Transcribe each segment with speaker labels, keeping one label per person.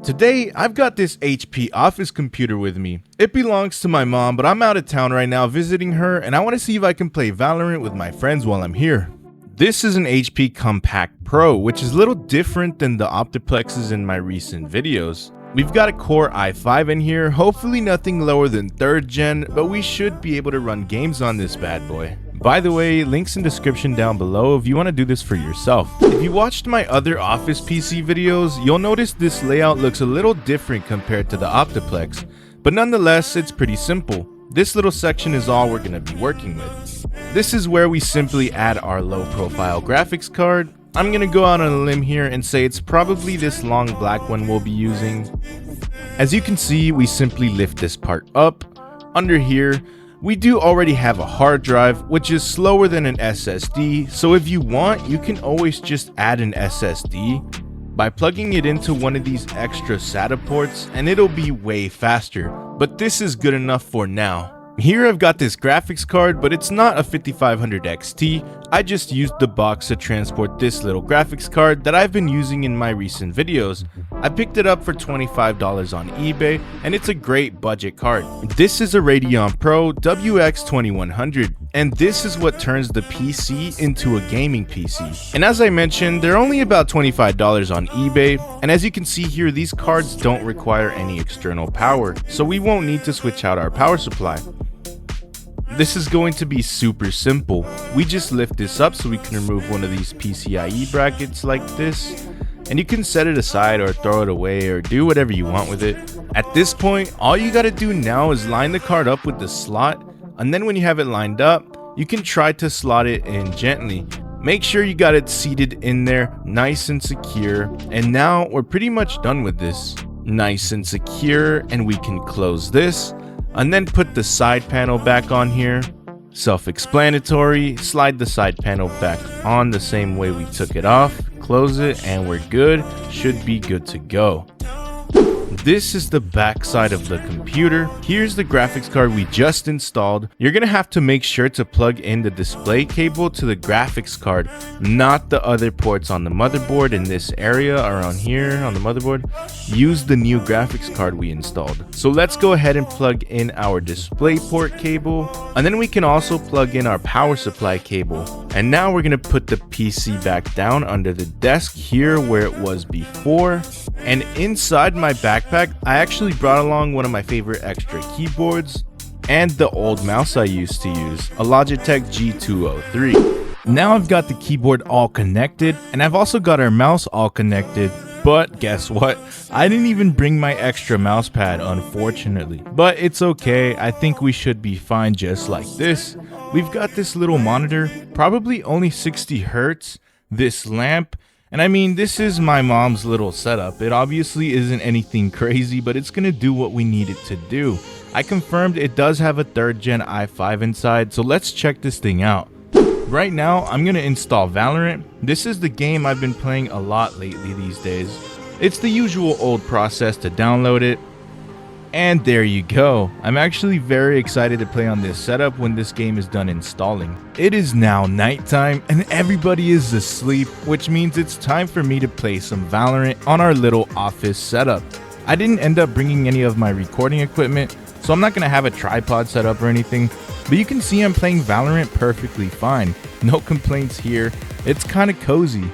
Speaker 1: Today, I've got this HP office computer with me. It belongs to my mom, but I'm out of town right now visiting her, and I want to see if I can play Valorant with my friends while I'm here. This is an HP Compact Pro, which is a little different than the Optiplexes in my recent videos. We've got a Core i5 in here, hopefully nothing lower than 3rd gen, but we should be able to run games on this bad boy. By the way, links in description down below if you want to do this for yourself. If you watched my other Office PC videos, you'll notice this layout looks a little different compared to the Optiplex, but nonetheless, it's pretty simple. This little section is all we're going to be working with. This is where we simply add our low profile graphics card. I'm going to go out on a limb here and say it's probably this long black one we'll be using. As you can see, we simply lift this part up. Under here, we do already have a hard drive, which is slower than an SSD, so if you want, you can always just add an SSD by plugging it into one of these extra SATA ports, and it'll be way faster, but this is good enough for now. Here I've got this graphics card, but it's not a 5500 XT. I just used the box to transport this little graphics card that I've been using in my recent videos. I picked it up for $25 on eBay, and it's a great budget card. This is a Radeon Pro WX 2100, and this is what turns the PC into a gaming PC. And as I mentioned, they're only about $25 on eBay, and as you can see here, these cards don't require any external power, so we won't need to switch out our power supply. This is going to be super simple. We just lift this up so we can remove one of these PCIe brackets like this, and you can set it aside or throw it away or do whatever you want with it. At this point, all you gotta do now is line the card up with the slot, and then when you have it lined up, you can try to slot it in gently. Make sure you got it seated in there nice and secure, and now we're pretty much done with this. Nice and secure, and we can close this and then put the side panel back on here. Self-explanatory, slide the side panel back on the same way we took it off, close it, and we're good. Should be good to go. This is the back side of the computer. Here's the graphics card we just installed. You're gonna have to make sure to plug in the display cable to the graphics card, not the other ports on the motherboard in this area around here on the motherboard. Use the new graphics card we installed. So let's go ahead and plug in our display port cable, and then we can also plug in our power supply cable. And now we're gonna put the PC back down under the desk here where it was before. And inside my backpack, I actually brought along one of my favorite extra keyboards and the old mouse I used to use, a Logitech G203. Now I've got the keyboard all connected, and I've also got our mouse all connected, but guess what? I didn't even bring my extra mouse pad, unfortunately. But it's okay, I think we should be fine just like this. We've got this little monitor, probably only 60 Hertz, this lamp, and I mean, this is my mom's little setup. It obviously isn't anything crazy, but it's gonna do what we need it to do. I confirmed it does have a 3rd gen i5 inside, so let's check this thing out. Right now, I'm gonna install Valorant. This is the game I've been playing a lot lately these days. It's the usual old process to download it. And there you go. I'm actually very excited to play on this setup when this game is done installing. It is now nighttime and everybody is asleep, which means it's time for me to play some Valorant on our little office setup. I didn't end up bringing any of my recording equipment, so I'm not going to have a tripod set up or anything, but you can see I'm playing Valorant perfectly fine. No complaints here. It's kind of cozy.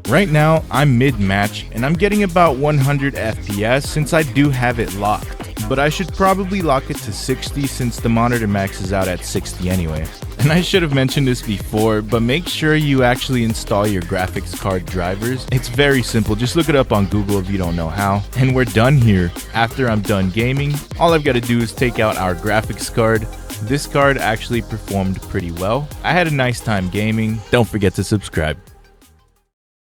Speaker 1: Right now, I'm mid-match, and I'm getting about 100 FPS since I do have it locked, but I should probably lock it to 60 since the monitor maxes out at 60 anyway. And I should have mentioned this before, but make sure you actually install your graphics card drivers. It's very simple, just look it up on Google if you don't know how. And we're done here. After I'm done gaming, all I've got to do is take out our graphics card. This card actually performed pretty well. I had a nice time gaming. Don't forget to subscribe.